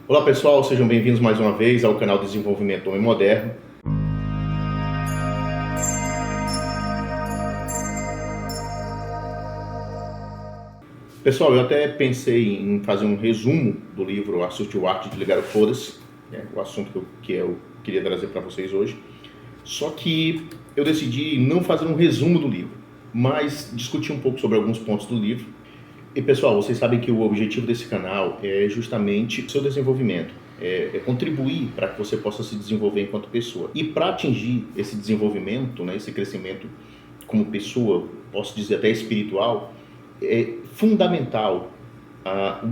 Olá pessoal, sejam bem-vindos mais uma vez ao canal Desenvolvimento Homem Moderno. Pessoal, eu até pensei em fazer um resumo do livro A Sutil Arte de Ligar o Foda-se, o assunto que eu queria trazer para vocês hoje. Só que eu decidi não fazer um resumo do livro, mas discutir um pouco sobre alguns pontos do livro. E pessoal, vocês sabem que o objetivo desse canal é justamente o seu desenvolvimento, é contribuir para que você possa se desenvolver enquanto pessoa. E para atingir esse desenvolvimento, né, esse crescimento como pessoa, posso dizer até espiritual, é fundamental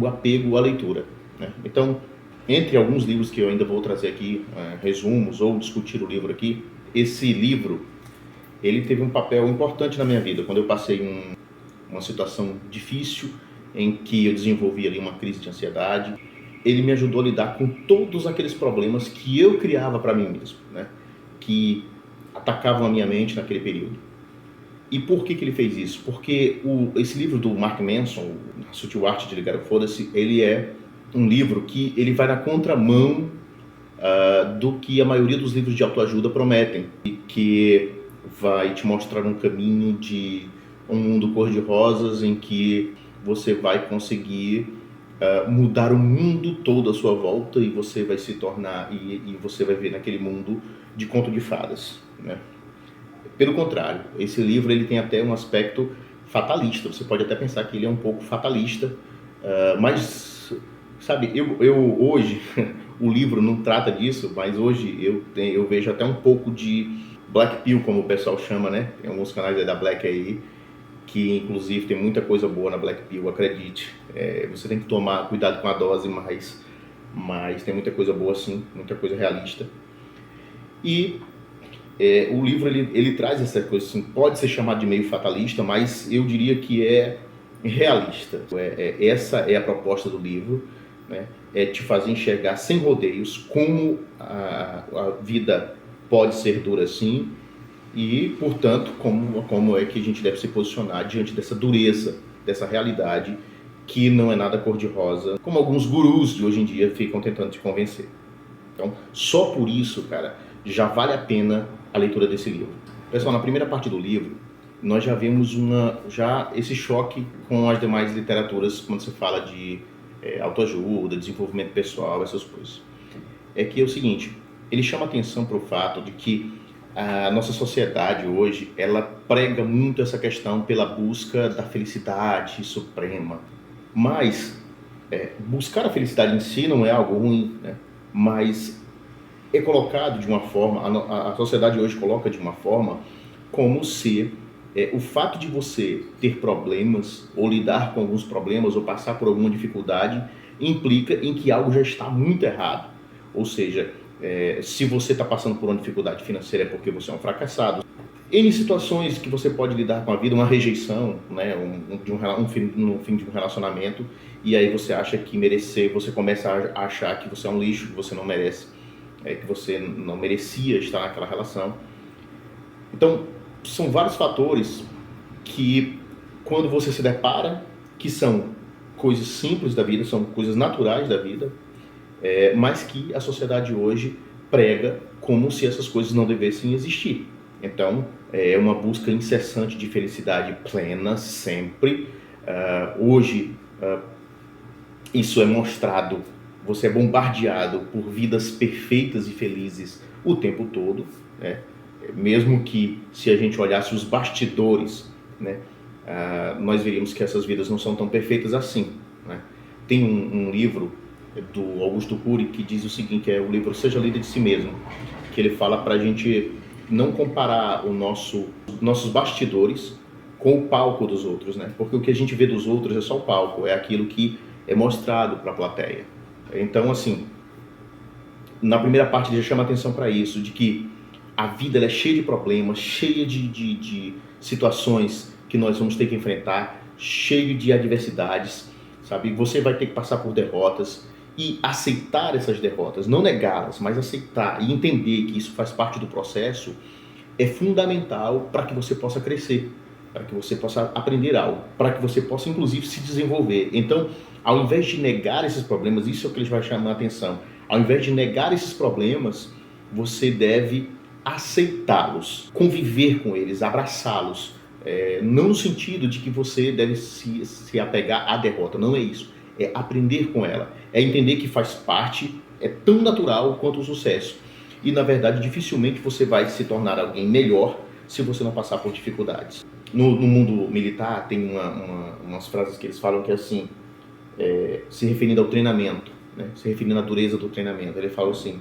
o apego à leitura, né? Então, entre alguns livros que eu ainda vou trazer aqui, resumos ou discutir o livro aqui, esse livro, ele teve um papel importante na minha vida, quando eu passei uma situação difícil, em que eu desenvolvi ali uma crise de ansiedade. Ele me ajudou a lidar com todos aqueles problemas que eu criava para mim mesmo, né? Que atacavam a minha mente naquele período. E por que ele fez isso? Porque esse livro do Mark Manson, A Sutil Arte de Ligar o Foda-se, ele é um livro que ele vai na contramão do que a maioria dos livros de autoajuda prometem, e que vai te mostrar um caminho de um mundo cor-de-rosas em que você vai conseguir mudar o mundo todo à sua volta, e você vai se tornar, e você vai ver naquele mundo de conto de fadas, né? Pelo contrário, esse livro ele tem até um aspecto fatalista. Você pode até pensar que ele é um pouco fatalista, mas, sabe, eu hoje, o livro não trata disso, mas hoje eu vejo até um pouco de Black Pill, como o pessoal chama, né? Tem alguns canais aí da Black aí, que inclusive tem muita coisa boa na Black Pill, acredite. Você tem que tomar cuidado com a dose, mas tem muita coisa boa sim, muita coisa realista. E o livro ele traz essa coisa assim, pode ser chamado de meio fatalista, mas eu diria que é realista. Essa é a proposta do livro, né? É te fazer enxergar sem rodeios como a vida pode ser dura assim, e, portanto, como é que a gente deve se posicionar diante dessa dureza, dessa realidade que não é nada cor-de-rosa, como alguns gurus de hoje em dia ficam tentando te convencer. Então, só por isso, cara, já vale a pena a leitura desse livro. Pessoal, na primeira parte do livro, nós já vemos esse choque com as demais literaturas, quando se fala de autoajuda, desenvolvimento pessoal, essas coisas. É que é o seguinte, ele chama atenção para o fato de que a nossa sociedade hoje, ela prega muito essa questão pela busca da felicidade suprema. Mas buscar a felicidade em si não é algo ruim, né? Mas é colocado de uma forma, a sociedade hoje coloca de uma forma como se o fato de você ter problemas, ou lidar com alguns problemas, ou passar por alguma dificuldade, implica em que algo já está muito errado. Ou seja, se você está passando por uma dificuldade financeira é porque você é um fracassado. Em situações que você pode lidar com a vida, uma rejeição, né, no fim de um relacionamento, e aí você acha que merecer, você começa a achar que você é um lixo, que você não merece, que você não merecia estar naquela relação. Então, são vários fatores que, quando você se depara, que são coisas simples da vida, são coisas naturais da vida, mas que a sociedade hoje prega como se essas coisas não devessem existir. Então, é uma busca incessante de felicidade plena, sempre. Hoje, isso é mostrado, você é bombardeado por vidas perfeitas e felizes o tempo todo, né? Mesmo que, se a gente olhasse os bastidores, né, nós veríamos que essas vidas não são tão perfeitas assim, né? Tem um livro do Augusto Cury que diz o seguinte, é o livro Seja Líder de Si Mesmo, que ele fala para a gente não comparar nossos bastidores com o palco dos outros, né? Porque o que a gente vê dos outros é só o palco, é aquilo que é mostrado para a plateia. Então, assim, na primeira parte ele já chama atenção para isso, de que a vida ela é cheia de problemas, cheia de situações que nós vamos ter que enfrentar, cheio de adversidades, sabe? Você vai ter que passar por derrotas, e aceitar essas derrotas, não negá-las, mas aceitar e entender que isso faz parte do processo, é fundamental para que você possa crescer. para que você possa aprender algo, para que você possa inclusive se desenvolver. Então, ao invés de negar esses problemas, isso é o que eles vão chamar a atenção. Ao invés de negar esses problemas, você deve aceitá-los, conviver com eles, abraçá-los. Não no sentido de que você deve se apegar à derrota, não é isso. É aprender com ela, é entender que faz parte, é tão natural quanto o sucesso. E, na verdade, dificilmente você vai se tornar alguém melhor se você não passar por dificuldades. No mundo militar, tem umas frases que eles falam que é assim, se referindo ao treinamento, né? Se referindo à dureza do treinamento. Ele fala assim,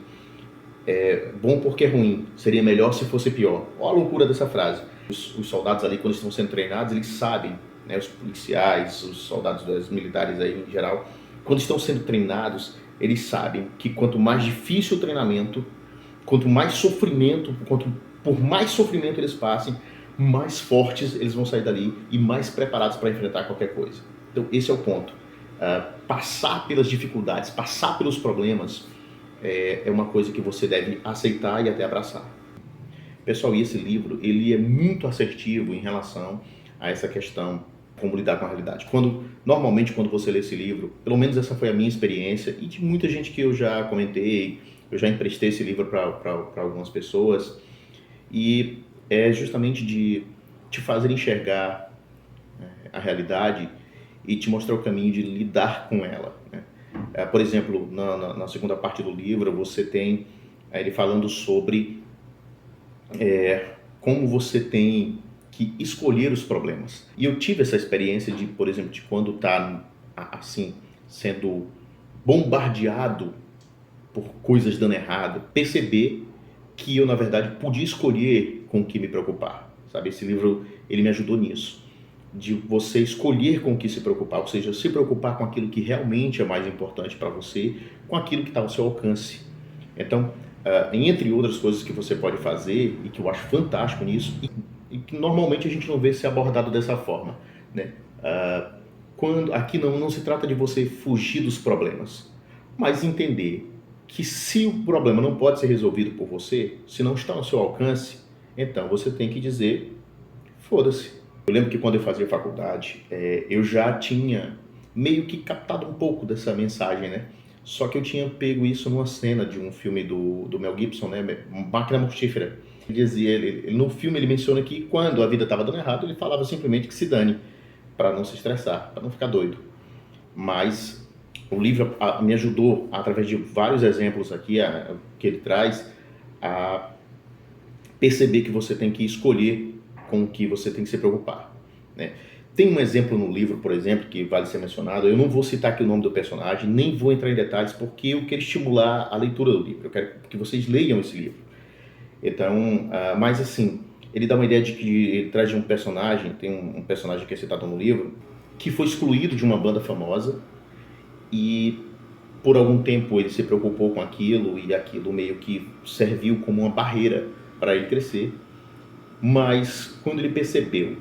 bom porque é ruim, seria melhor se fosse pior. Olha a loucura dessa frase. Os soldados ali, quando estão sendo treinados, eles sabem, né, os policiais, os soldados dos militares aí em geral, quando estão sendo treinados, eles sabem que quanto mais difícil o treinamento, quanto mais sofrimento, por mais sofrimento eles passem, mais fortes eles vão sair dali e mais preparados para enfrentar qualquer coisa. Então esse é o ponto. Passar pelas dificuldades, passar pelos problemas é uma coisa que você deve aceitar e até abraçar. Pessoal, e esse livro, ele é muito assertivo em relação a essa questão, como lidar com a realidade. Normalmente, quando você lê esse livro, pelo menos essa foi a minha experiência, e de muita gente que eu já comentei, eu já emprestei esse livro para algumas pessoas, e é justamente de te fazer enxergar a realidade e te mostrar o caminho de lidar com ela, né? Por exemplo, na segunda parte do livro, você tem ele falando sobre como você tem que escolher os problemas. E eu tive essa experiência de, por exemplo, de quando está assim, sendo bombardeado por coisas dando errado, perceber que eu, na verdade, podia escolher com o que me preocupar, sabe? Esse livro, ele me ajudou nisso, de você escolher com o que se preocupar, ou seja, se preocupar com aquilo que realmente é mais importante para você, com aquilo que está ao seu alcance. Então, entre outras coisas que você pode fazer, e que eu acho fantástico nisso, e que normalmente a gente não vê ser abordado dessa forma, né? Aqui não se trata de você fugir dos problemas, mas entender que se o problema não pode ser resolvido por você, se não está ao seu alcance, então você tem que dizer, foda-se. Eu lembro que quando eu fazia faculdade, eu já tinha meio que captado um pouco dessa mensagem, né? Só que eu tinha pego isso numa cena de um filme do Mel Gibson, né? Máquina Mortífera. Ele dizia, no filme ele menciona que quando a vida estava dando errado, ele falava simplesmente que se dane, para não se estressar, para não ficar doido. Mas o livro me ajudou, através de vários exemplos aqui que ele traz, a perceber que você tem que escolher com o que você tem que se preocupar, né? Tem um exemplo no livro, por exemplo, que vale ser mencionado. Eu não vou citar aqui o nome do personagem, nem vou entrar em detalhes, porque eu quero estimular a leitura do livro. Eu quero que vocês leiam esse livro. Então, mas assim, ele dá uma ideia de que ele traz de um personagem, tem um personagem que é citado no livro, que foi excluído de uma banda famosa e por algum tempo ele se preocupou com aquilo e aquilo meio que serviu como uma barreira para ele crescer. Mas quando ele percebeu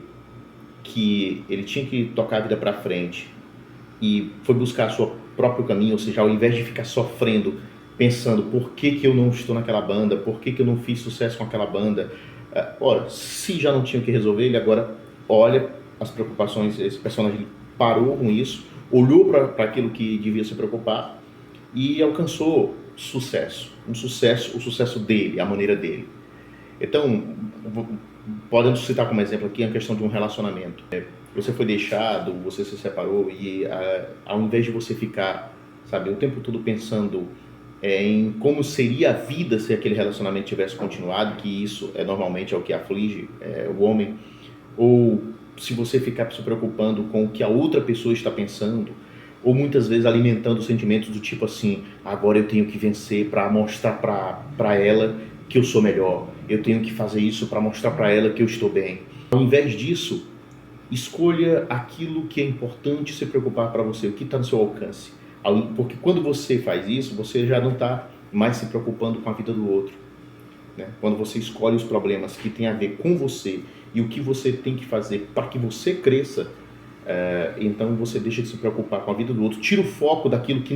que ele tinha que tocar a vida para frente e foi buscar seu próprio caminho, ou seja, ao invés de ficar sofrendo, pensando por que eu não estou naquela banda, por que eu não fiz sucesso com aquela banda, ora, se já não tinha o que resolver, ele agora olha as preocupações, esse personagem parou com isso, olhou para aquilo que devia se preocupar e alcançou sucesso, o sucesso dele, a maneira dele. Então, podemos citar como exemplo aqui a questão de um relacionamento. Você foi deixado, você se separou e ao invés de você ficar, sabe, o tempo todo pensando em como seria a vida se aquele relacionamento tivesse continuado, que isso normalmente é o que aflige o homem, ou se você ficar se preocupando com o que a outra pessoa está pensando, ou muitas vezes alimentando sentimentos do tipo assim, agora eu tenho que vencer para mostrar para ela que eu sou melhor, eu tenho que fazer isso para mostrar para ela que eu estou bem. Ao invés disso, escolha aquilo que é importante se preocupar para você, o que está no seu alcance. Porque quando você faz isso, você já não está mais se preocupando com a vida do outro, né? Quando você escolhe os problemas que tem a ver com você e o que você tem que fazer para que você cresça, então você deixa de se preocupar com a vida do outro, tira o foco daquilo que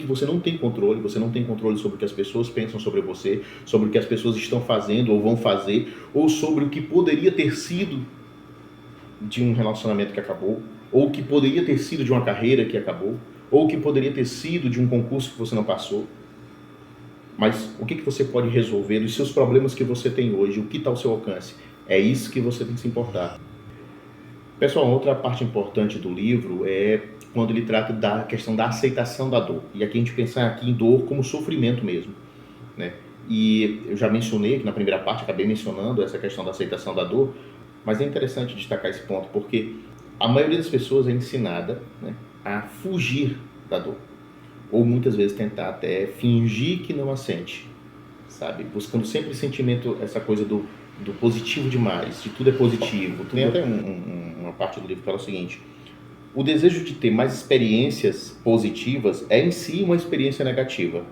você não tem controle, você não tem controle sobre o que as pessoas pensam sobre você, sobre o que as pessoas estão fazendo ou vão fazer, ou sobre o que poderia ter sido de um relacionamento que acabou, ou que poderia ter sido de uma carreira que acabou, ou que poderia ter sido de um concurso que você não passou. Mas o que você pode resolver dos seus problemas que você tem hoje? O que está ao seu alcance? É isso que você tem que se importar. Pessoal, outra parte importante do livro é quando ele trata da questão da aceitação da dor. E aqui a gente pensa aqui em dor como sofrimento mesmo, né? E eu já mencionei que na primeira parte, acabei mencionando essa questão da aceitação da dor, mas é interessante destacar esse ponto, porque a maioria das pessoas é ensinada, né, a fugir da dor. Ou muitas vezes tentar até fingir que não a sente, sabe? Buscando sempre sentimento, essa coisa do positivo demais, de tudo é positivo. Tem até uma parte do livro que fala o seguinte: o desejo de ter mais experiências positivas é em si uma experiência negativa.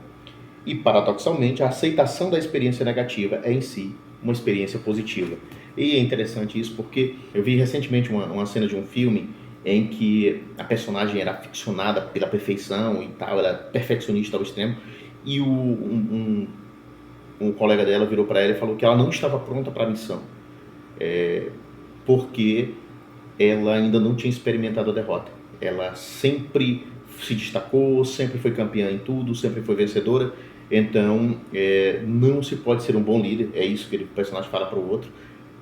E, paradoxalmente, a aceitação da experiência negativa é em si uma experiência positiva. E é interessante isso porque eu vi recentemente uma cena de um filme em que a personagem era aficionada pela perfeição e tal, era perfeccionista ao extremo, e um colega dela virou para ela e falou que ela não estava pronta para a missão, porque ela ainda não tinha experimentado a derrota. Ela sempre se destacou, sempre foi campeã em tudo, sempre foi vencedora, então não se pode ser um bom líder, é isso que o personagem fala para o outro.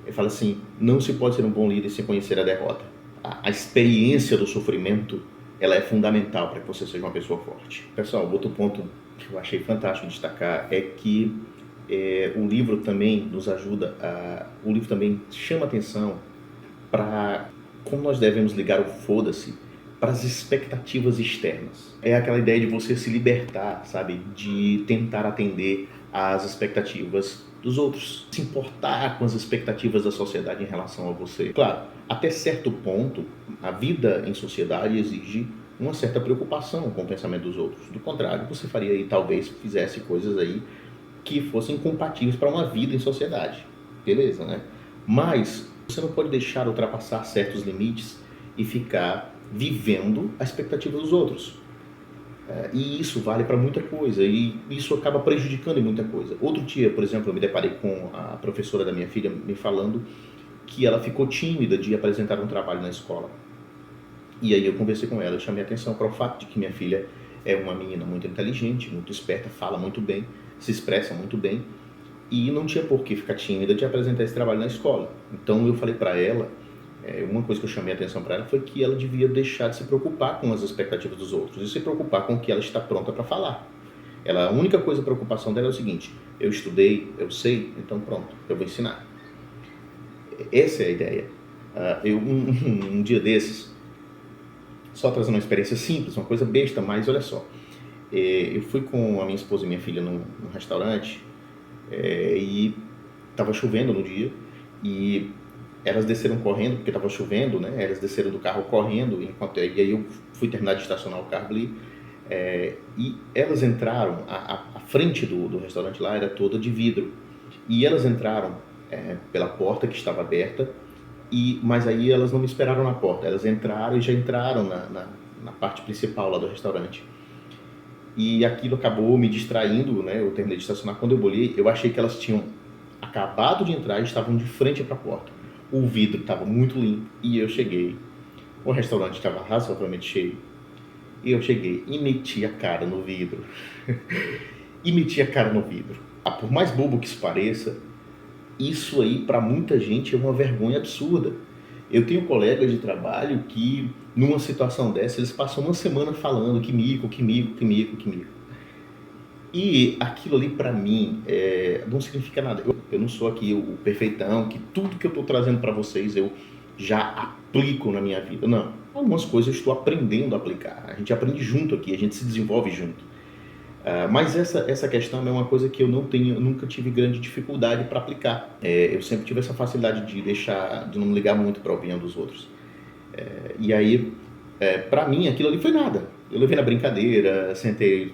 Ele fala assim: não se pode ser um bom líder sem conhecer a derrota. A experiência do sofrimento, ela é fundamental para que você seja uma pessoa forte. Pessoal, outro ponto que eu achei fantástico destacar é que o livro também nos ajuda, o livro também chama atenção para como nós devemos ligar o foda-se para as expectativas externas. É aquela ideia de você se libertar, sabe? De tentar atender às expectativas dos outros, se importar com as expectativas da sociedade em relação a você. Claro, até certo ponto, a vida em sociedade exige uma certa preocupação com o pensamento dos outros. Do contrário, você faria aí, talvez fizesse coisas aí que fossem compatíveis para uma vida em sociedade. Beleza, né? Mas você não pode deixar ultrapassar certos limites e ficar vivendo a expectativa dos outros. E isso vale para muita coisa, e isso acaba prejudicando em muita coisa. Outro dia, por exemplo, eu me deparei com a professora da minha filha me falando que ela ficou tímida de apresentar um trabalho na escola. E aí eu conversei com ela, eu chamei a atenção para o fato de que minha filha é uma menina muito inteligente, muito esperta, fala muito bem, se expressa muito bem, e não tinha por que ficar tímida de apresentar esse trabalho na escola. Então eu falei para ela, uma coisa que eu chamei a atenção para ela foi que ela devia deixar de se preocupar com as expectativas dos outros e se preocupar com o que ela está pronta para falar. A única preocupação dela é o seguinte: eu estudei, eu sei, então pronto, eu vou ensinar. Essa é a ideia. Um dia desses, só trazendo uma experiência simples, uma coisa besta, mas olha só, eu fui com a minha esposa e minha filha num restaurante, e estava chovendo no dia, e elas desceram correndo, porque estava chovendo, né? Elas desceram do carro correndo, e aí eu fui terminar de estacionar o carro ali, e elas entraram, a frente do restaurante lá era toda de vidro, e elas entraram pela porta que estava aberta, mas aí elas não me esperaram na porta, elas entraram e já entraram na parte principal lá do restaurante. E aquilo acabou me distraindo, né? Eu terminei de estacionar, quando eu olhei, eu achei que elas tinham acabado de entrar e estavam de frente para a porta. O vidro estava muito limpo e eu cheguei. O restaurante estava razoavelmente cheio. E eu cheguei e meti a cara no vidro. Por mais bobo que isso pareça, isso aí para muita gente é uma vergonha absurda. Eu tenho colegas de trabalho que, numa situação dessa, eles passam uma semana falando que mico. E aquilo ali para mim não significa nada. Eu não sou aqui o perfeitão, que tudo que eu estou trazendo para vocês eu já aplico na minha vida. Não, algumas coisas eu estou aprendendo a aplicar. A gente aprende junto aqui, a gente se desenvolve junto. Mas essa questão é uma coisa que eu nunca tive grande dificuldade para aplicar. Eu sempre tive essa facilidade de não ligar muito para a opinião dos outros. E aí, para mim, aquilo ali foi nada. Eu levei na brincadeira, sentei,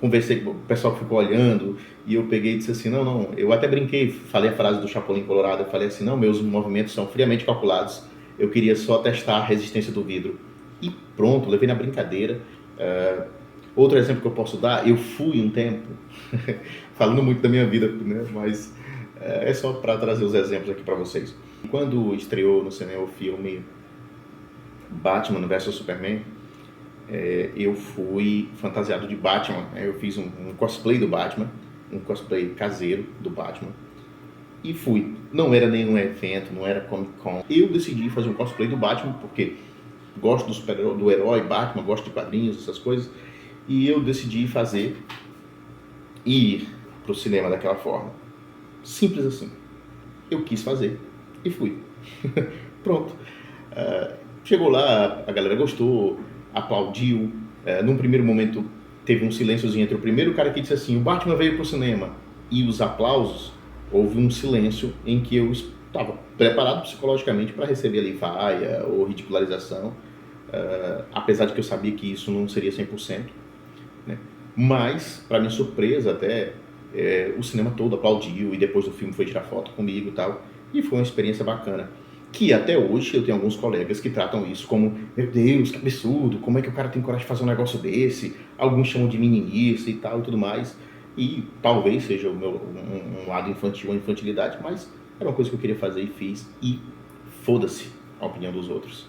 conversei com o pessoal que ficou olhando, e eu peguei e disse assim, não, eu até brinquei, falei a frase do Chapolin Colorado, eu falei assim, não, meus movimentos são friamente calculados, eu queria só testar a resistência do vidro. E pronto, levei na brincadeira. Outro exemplo que eu posso dar, eu fui um tempo, falando muito da minha vida, né, mas é só para trazer os exemplos aqui para vocês. Quando estreou no cinema o filme Batman vs Superman, eu fui fantasiado de Batman. Eu fiz um cosplay do Batman, um cosplay caseiro do Batman, e fui. Não era nenhum evento, não era Comic Con. Eu decidi fazer um cosplay do Batman porque gosto do herói Batman, gosto de quadrinhos, essas coisas, e eu decidi fazer e ir pro cinema daquela forma. Simples assim. Eu quis fazer e fui. Pronto. Chegou lá, a galera gostou, aplaudiu. Num primeiro momento teve um silênciozinho entre o primeiro cara que disse assim, o Batman veio pro cinema, e os aplausos. Houve um silêncio em que eu estava preparado psicologicamente para receber ali vaia ou ridicularização, apesar de que eu sabia que isso não seria 100%, né? Mas, para minha surpresa até, o cinema todo aplaudiu e depois do filme foi tirar foto comigo e tal, e foi uma experiência bacana. Que até hoje eu tenho alguns colegas que tratam isso como, meu Deus, que absurdo, como é que o cara tem coragem de fazer um negócio desse? Alguns chamam de meninice e tal e tudo mais. E talvez seja um lado infantil, uma infantilidade, mas era uma coisa que eu queria fazer e fiz, e foda-se a opinião dos outros.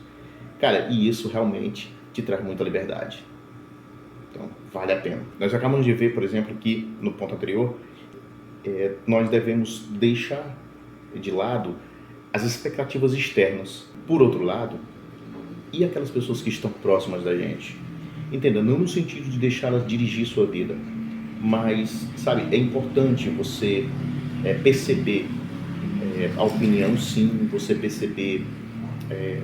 Cara, e isso realmente te traz muita liberdade. Então, vale a pena. Nós acabamos de ver, por exemplo, que no ponto anterior, nós devemos deixar de lado as expectativas externas. Por outro lado, e aquelas pessoas que estão próximas da gente? Entenda, não no sentido de deixá-las dirigir sua vida, mas, sabe, é importante você perceber a opinião, sim, você perceber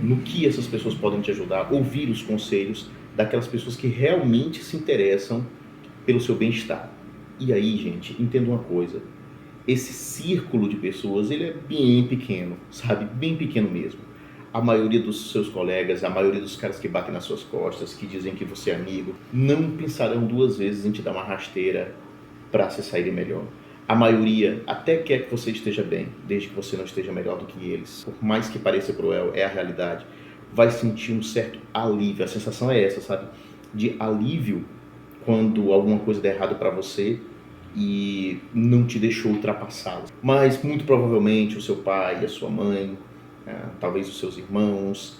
no que essas pessoas podem te ajudar, ouvir os conselhos daquelas pessoas que realmente se interessam pelo seu bem-estar. E aí, gente, entenda uma coisa, esse círculo de pessoas, ele é bem pequeno, sabe, bem pequeno mesmo. A maioria dos seus colegas, a maioria dos caras que batem nas suas costas, que dizem que você é amigo, não pensarão duas vezes em te dar uma rasteira para se sair melhor. A maioria até quer que você esteja bem, desde que você não esteja melhor do que eles. Por mais que pareça cruel, é a realidade. Vai sentir um certo alívio, a sensação é essa, sabe? De alívio quando alguma coisa der errado para você e não te deixou ultrapassá-lo. Mas muito provavelmente o seu pai, a sua mãe, talvez os seus irmãos,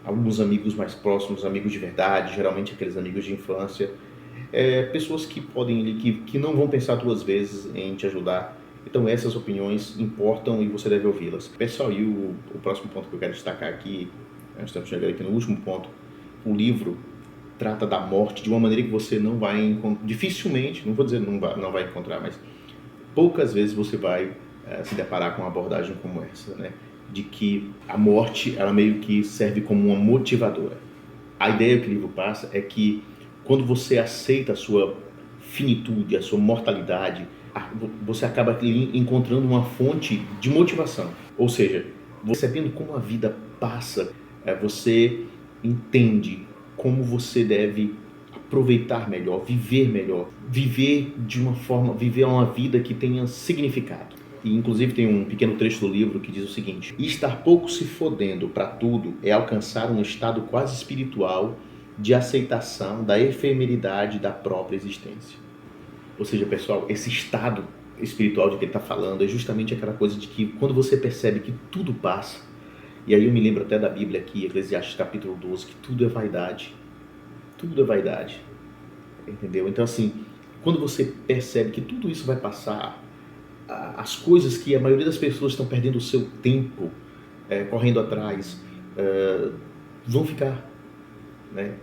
alguns amigos mais próximos, amigos de verdade, geralmente aqueles amigos de infância, pessoas que podem, que não vão pensar duas vezes em te ajudar. Então essas opiniões importam e você deve ouvi-las. Pessoal, e o próximo ponto que eu quero destacar aqui, nós estamos chegando aqui no último ponto, o livro trata da morte de uma maneira que você não vai encontrar, dificilmente, não vou dizer não vai encontrar, mas poucas vezes você vai se deparar com uma abordagem como essa, né? De que a morte, ela meio que serve como uma motivadora. A ideia que o livro passa é que quando você aceita a sua finitude, a sua mortalidade, você acaba encontrando uma fonte de motivação. Ou seja, você sabendo como a vida passa, você entende como você deve aproveitar melhor, viver de uma forma, viver uma vida que tenha significado. E inclusive tem um pequeno trecho do livro que diz o seguinte: estar pouco se fodendo para tudo é alcançar um estado quase espiritual de aceitação da efemeridade da própria existência. Ou seja, pessoal, esse estado espiritual de que ele está falando é justamente aquela coisa de que quando você percebe que tudo passa, e aí eu me lembro até da Bíblia aqui, Eclesiastes capítulo 12, que tudo é vaidade. Tudo é vaidade. Entendeu? Então assim, quando você percebe que tudo isso vai passar, as coisas que a maioria das pessoas estão perdendo o seu tempo correndo atrás, vão ficar, né?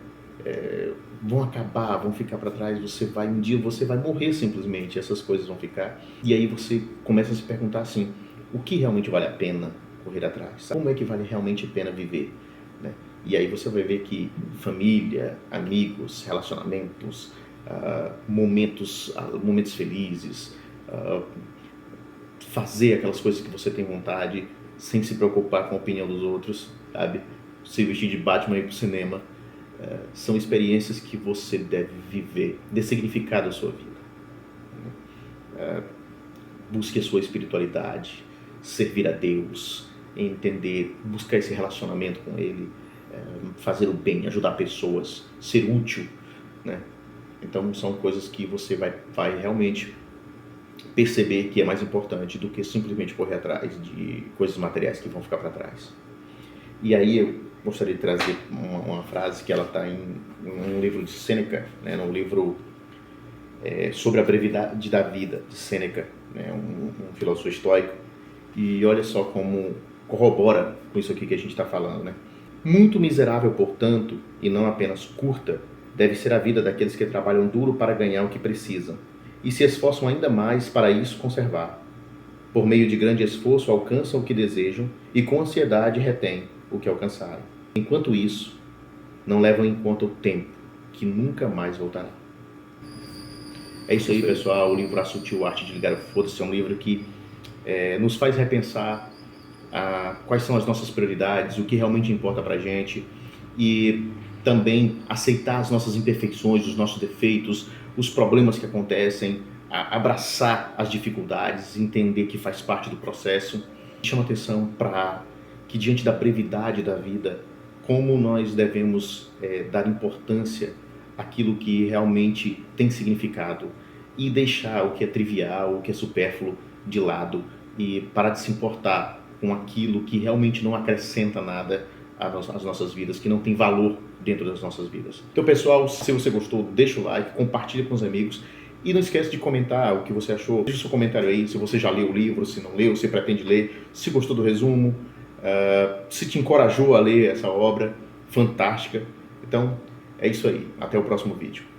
Vão acabar, vão ficar para trás, um dia você vai morrer simplesmente, essas coisas vão ficar. E aí você começa a se perguntar assim, o que realmente vale a pena correr atrás? Sabe? Como é que vale realmente a pena viver? Né? E aí você vai ver que família, amigos, relacionamentos, momentos felizes, fazer aquelas coisas que você tem vontade, sem se preocupar com a opinião dos outros, sabe? Se vestir de Batman e ir pro cinema, são experiências que você deve viver, dê significado à sua vida. Busque a sua espiritualidade, servir a Deus, entender, buscar esse relacionamento com Ele, fazer o bem, ajudar pessoas, ser útil, né? Então são coisas que você vai realmente perceber que é mais importante do que simplesmente correr atrás de coisas materiais que vão ficar para trás. E aí eu gostaria de trazer uma frase que ela está em um livro de Sêneca, né, num livro sobre a brevidade da vida, de Sêneca, né, um filósofo estoico. E olha só como corrobora com isso aqui que a gente está falando, né? Muito miserável, portanto, e não apenas curta, deve ser a vida daqueles que trabalham duro para ganhar o que precisam, e se esforçam ainda mais para isso conservar. Por meio de grande esforço alcançam o que desejam e com ansiedade retêm o que alcançaram. Enquanto isso, não levam em conta o tempo, que nunca mais voltará. É isso aí, pessoal. O livro A Sutil Arte de Ligar o Foda-se é um livro que nos faz repensar quais são as nossas prioridades, o que realmente importa pra gente, e também aceitar as nossas imperfeições, os nossos defeitos, os problemas que acontecem, abraçar as dificuldades, entender que faz parte do processo. Chama atenção para que, diante da brevidade da vida, como nós devemos dar importância àquilo que realmente tem significado e deixar o que é trivial, o que é supérfluo de lado e parar de se importar com aquilo que realmente não acrescenta nada às nossas vidas, que não tem valor dentro das nossas vidas. Então, pessoal, se você gostou, deixa o like, compartilha com os amigos e não esquece de comentar o que você achou. Deixa o seu comentário aí, se você já leu o livro, se não leu, se pretende ler, se gostou do resumo, se te encorajou a ler essa obra fantástica. Então, é isso aí. Até o próximo vídeo.